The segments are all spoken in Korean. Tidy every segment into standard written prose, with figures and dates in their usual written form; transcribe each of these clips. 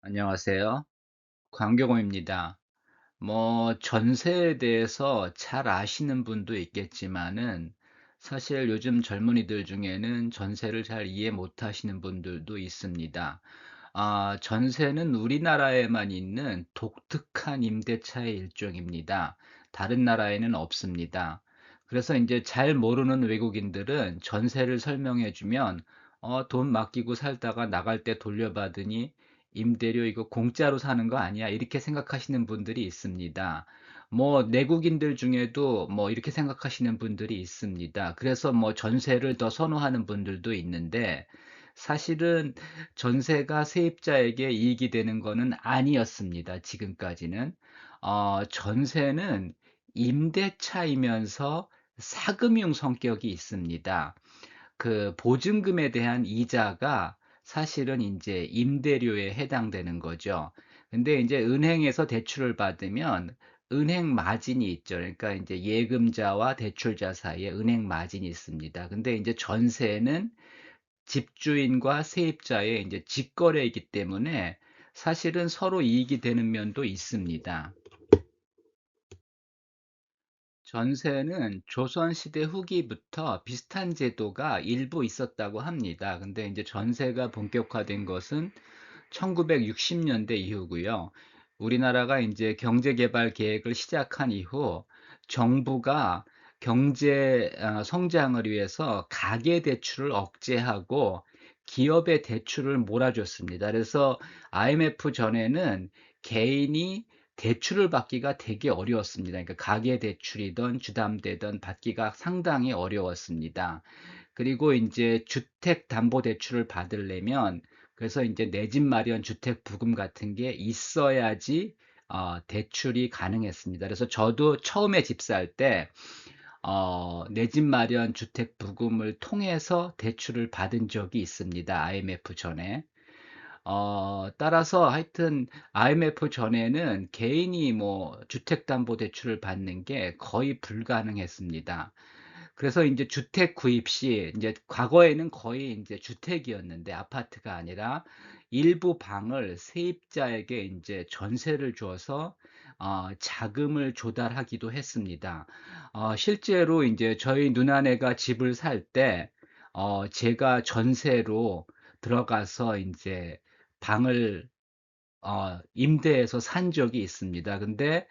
안녕하세요. 광교공입니다. 전세에 대해서 잘 아시는 분도 있겠지만은 사실 요즘 젊은이들 중에는 전세를 잘 이해 못 하시는 분들도 있습니다. 전세는 우리나라에만 있는 독특한 임대차의 일종입니다. 다른 나라에는 없습니다. 그래서 이제 잘 모르는 외국인들은 전세를 설명해 주면 돈 맡기고 살다가 나갈 때 돌려받으니 임대료 이거 공짜로 사는 거 아니야? 이렇게 생각하시는 분들이 있습니다. 내국인들 중에도 이렇게 생각하시는 분들이 있습니다. 그래서 전세를 더 선호하는 분들도 있는데 사실은 전세가 세입자에게 이익이 되는 거는 아니었습니다. 지금까지는. 전세는 임대차이면서 사금융 성격이 있습니다. 그 보증금에 대한 이자가 사실은 인제 임대료에 해당되는 거죠. 근데 인제 은행에서 대출을 받으면 은행 마진이 있죠. 그러니까 인제 예금자와 대출자 사이에 은행 마진이 있습니다. 근데 인제 전세는 집주인과 세입자의 인제 직거래이기 때문에 사실은 서로 이익이 되는 면도 있습니다. 전세는 조선시대 후기부터 비슷한 제도가 일부 있었다고 합니다. 근데 이제 전세가 본격화된 것은 1960 년대 이후고요. 우리나라가 이제 경제 개발 계획을 시작한 이후 정부가 경제 성장을 위해서 가계 대출을 억제하고 기업의 대출을 몰아줬습니다. 그래서 IMF 전에는 개인이 대출을 받기가 되게 어려웠습니다. 그러니까 가계 대출이든 주담대든 받기가 상당히 어려웠습니다. 그리고 인제 주택담보대출을 받으려면 그래서 인제 내 집 마련 주택부금 같은 게 있어야지 대출이 가능했습니다. 그래서 저도 처음에 집 살 때 내 집 마련 주택부금을 통해서 대출을 받은 적이 있습니다, IMF 전에. 따라서 하여튼 IMF 전에는 개인이 주택담보대출을 받는 게 거의 불가능했습니다. 그래서 인제 주택 구입 시 인제 과거에는 거의 인제 주택이었는데 아파트가 아니라 일부 방을 세입자에게 인제 전세를 줘서 자금을 조달하기도 했습니다. 실제로 인제 저희 누나네가 집을 살 때 제가 전세로 들어가서 인제 방을 임대해서 산 적이 있습니다. 근데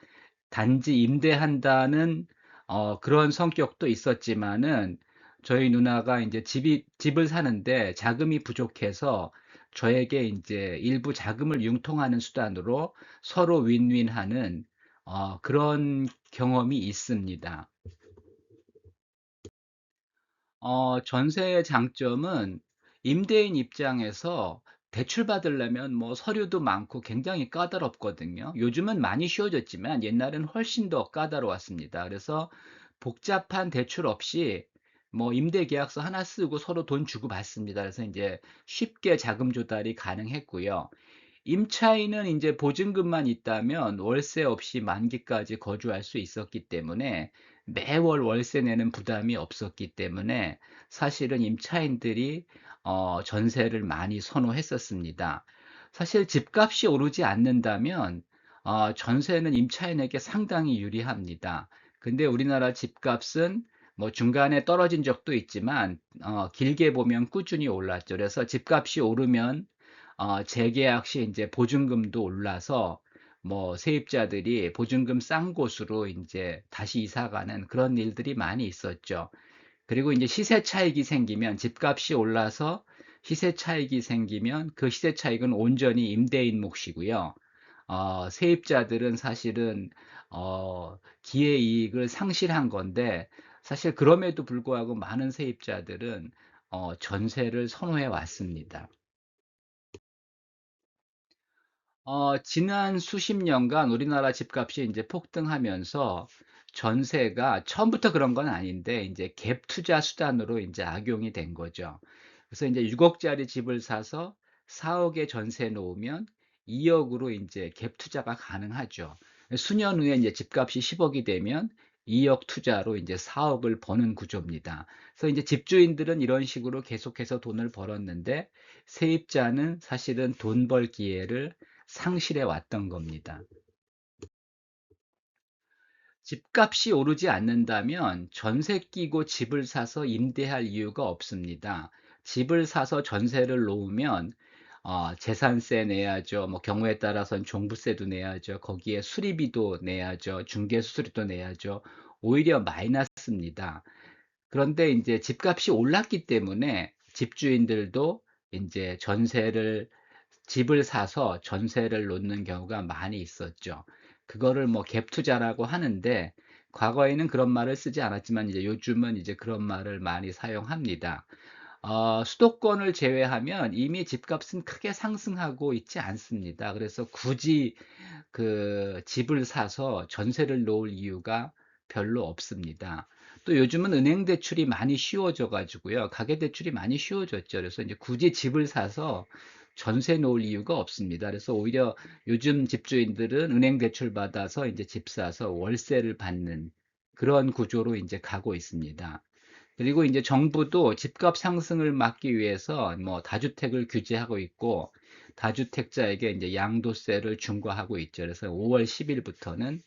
단지 임대한다는 그런 성격도 있었지만은 저희 누나가 인제 집을 사는데 자금이 부족해서 저에게 인제 일부 자금을 융통하는 수단으로 서로 윈윈하는 그런 경험이 있습니다. 전세의 장점은 임대인 입장에서 대출 받으려면 서류도 많고 굉장히 까다롭거든요. 요즘은 많이 쉬워졌지만 옛날엔 훨씬 더 까다로웠습니다. 그래서 복잡한 대출 없이 임대 계약서 하나 쓰고 서로 돈 주고받습니다. 그래서 인제 쉽게 자금 조달이 가능했고요. 임차인은 인제 보증금만 있다면 월세 없이 만기까지 거주할 수 있었기 때문에 매월 월세 내는 부담이 없었기 때문에 사실은 임차인들이 전세를 많이 선호했었습니다. 사실 집값이 오르지 않는다면 전세는 임차인에게 상당히 유리합니다. 근데 우리나라 집값은 중간에 떨어진 적도 있지만 길게 보면 꾸준히 올랐죠. 그래서 집값이 오르면 재계약 시 인제 보증금도 올라서 세입자들이 보증금 싼 곳으로 인제 다시 이사 가는 그런 일들이 많이 있었죠. 그리고 인제 시세 차익이 생기면 집값이 올라서 시세 차익이 생기면 그 시세 차익은 온전히 임대인 몫이고요. 세입자들은 사실은 기회 이익을 상실한 건데 사실 그럼에도 불구하고 많은 세입자들은 전세를 선호해 왔습니다. 지난 수십 년간 우리나라 집값이 인제 폭등하면서 전세가 처음부터 그런 건 아닌데 인제 갭 투자 수단으로 인제 악용이 된 거죠. 그래서 인제 6억 짜리 집을 사서 4억 에 전세 놓으면 2억 으로 인제 갭 투자가 가능하죠. 수년 후에 인제 집값이 10억 이 되면 2억 투자로 인제 4억 을 버는 구조입니다. 그래서 인제 집주인들은 이런 식으로 계속해서 돈을 벌었는데 세입자는 사실은 돈 벌 기회를 상실해 왔던 겁니다. 집값이 오르지 않는다면 전세 끼고 집을 사서 임대할 이유가 없습니다. 집을 사서 전세를 놓으면 재산세 내야죠. 뭐 경우에 따라서는 종부세도 내야죠. 거기에 수리비도 내야죠. 중개수수료도 내야죠. 오히려 마이너스입니다. 그런데 인제 집값이 올랐기 때문에 집주인들도 인제 전세를 집을 사서 전세를 놓는 경우가 많이 있었죠. 그거를 뭐 갭 투자라고 하는데 과거에는 그런 말을 쓰지 않았지만 이제 요즘은 이제 그런 말을 많이 사용합니다. 수도권을 제외하면 이미 집값은 크게 상승하고 있지 않습니다. 그래서 굳이 그 집을 사서 전세를 놓을 이유가 별로 없습니다. 또 요즘은 은행 대출이 많이 쉬워져 가지고요. 가계 대출이 많이 쉬워졌죠. 그래서 이제 굳이 집을 사서 전세 놓을 이유가 없습니다. 그래서 오히려 요즘 집주인들은 은행 대출 받아서 이제 집 사서 월세를 받는 그런 구조로 이제 가고 있습니다. 그리고 이제 정부도 집값 상승을 막기 위해서 뭐 다주택을 규제하고 있고 다주택자에게 이제 양도세를 중과하고 있죠. 그래서 5월 10일부터는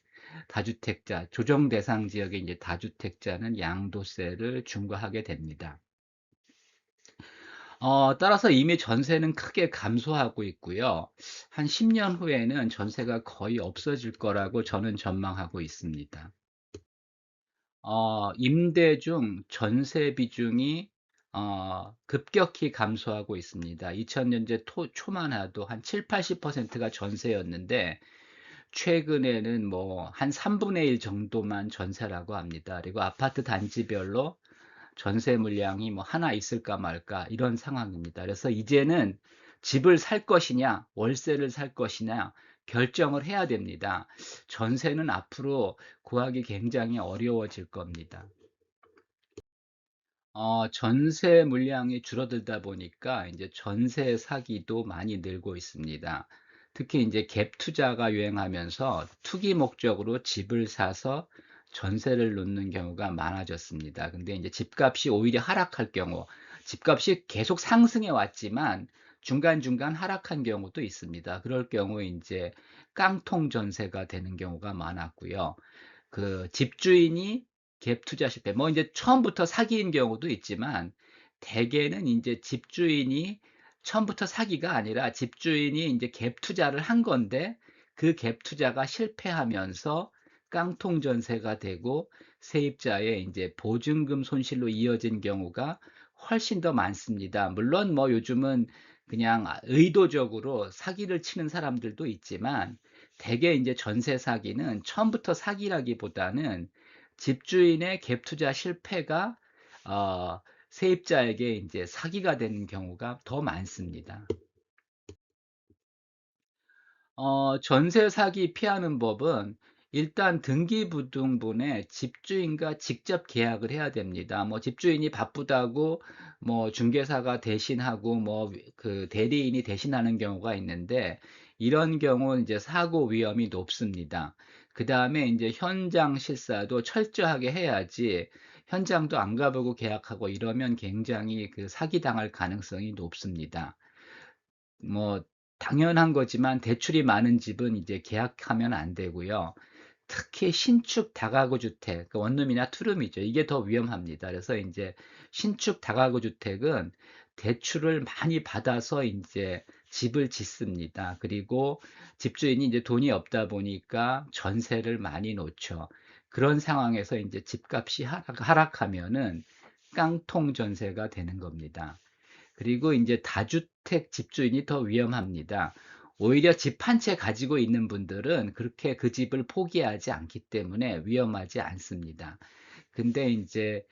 다주택자, 조정 대상 지역의 이제 다주택자는 양도세를 중과하게 됩니다. 따라서 이미 전세는 크게 감소하고 있고요. 한 10년 후에는 전세가 거의 없어질 거라고 저는 전망하고 있습니다. 임대 중 전세 비중이 급격히 감소하고 있습니다. 2000년대 초만 해도 한 7-80%가 전세였는데 최근에는 뭐 한 3분의 1 정도만 전세라고 합니다. 그리고 아파트 단지별로 전세 물량이 뭐 하나 있을까 말까 이런 상황입니다. 그래서 이제는 집을 살 것이냐, 월세를 살 것이냐 결정을 해야 됩니다. 전세는 앞으로 구하기 굉장히 어려워질 겁니다. 전세 물량이 줄어들다 보니까 이제 전세 사기도 많이 늘고 있습니다. 특히 이제 갭 투자가 유행하면서 투기 목적으로 집을 사서 전세를 놓는 경우가 많아졌습니다. 근데 이제 집값이 오히려 하락할 경우, 집값이 계속 상승해 왔지만 중간중간 하락한 경우도 있습니다. 그럴 경우 이제 깡통 전세가 되는 경우가 많았고요. 그 집주인이 갭 투자 실패 뭐 인제 처음부터 사기인 경우도 있지만 대개는 인제 집주인이 처음부터 사기가 아니라 집주인이 인제 갭 투자를 한 건데 그 갭 투자가 실패하면서 깡통 전세가 되고 세입자의 인제 보증금 손실로 이어진 경우가 훨씬 더 많습니다. 물론 뭐 요즘은 그냥 의도적으로 사기를 치는 사람들도 있지만 대개 인제 전세 사기는 처음부터 사기라기보다는 집주인의 갭 투자 실패가 어 세입자에게 인제 사기가 되는 경우가 더 많습니다. 전세 사기 피하는 법은 일단 등기부등본에 집주인과 직접 계약을 해야 됩니다. 뭐 집주인이 바쁘다고 뭐 중개사가 대신하고 뭐 그 대리인이 대신하는 경우가 있는데 이런 경우는 이제 사고 위험이 높습니다. 그다음에 인제 현장 실사도 철저하게 해야지 현장도 안 가보고 계약하고 이러면 굉장히 그 사기당할 가능성이 높습니다. 뭐 당연한 거지만 대출이 많은 집은 이제 계약하면 안 되고요. 특히 신축 다가구 주택, 그 원룸이나 투룸이죠. 이게 더 위험합니다. 그래서 인제 신축 다가구 주택은 대출을 많이 받아서 인제 집을 짓습니다. 그리고 집주인이 인제 돈이 없다 보니까 전세를 많이 놓죠. 그런 상황에서 인제 집값이 하락하면은 깡통 전세가 되는 겁니다. 그리고 인제 다주택 집주인이 더 위험합니다. 오히려 집 한 채 가지고 있는 분들은 그렇게 그 집을 포기하지 않기 때문에 위험하지 않습니다. 근데 인제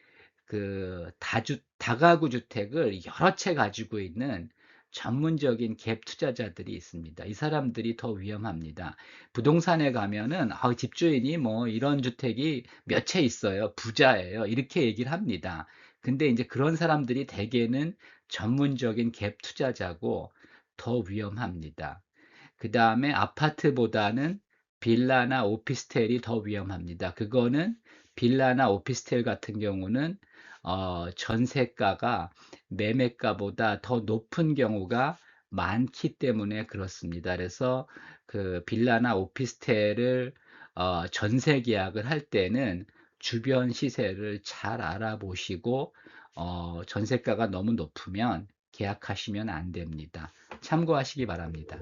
그 다가구 주택을 여러 채 가지고 있는 전문적인 갭 투자자들이 있습니다. 이 사람들이 더 위험합니다. 부동산에 가면은 집주인이 뭐 "이런 주택이 몇 채 있어요. 부자예요." 이렇게 얘기를 합니다. 근데 인제 그런 사람들이 대개는 전문적인 갭 투자자고 더 위험합니다. 그다음에 아파트보다는 빌라나 오피스텔이 더 위험합니다. 그거는 빌라나 오피스텔 같은 경우는 전세가가 매매가보다 더 높은 경우가 많기 때문에 그렇습니다. 그래서 그 빌라나 오피스텔을 전세 계약을 할 때는 주변 시세를 잘 알아보시고 전세가가 너무 높으면 계약하시면 안 됩니다. 참고하시기 바랍니다.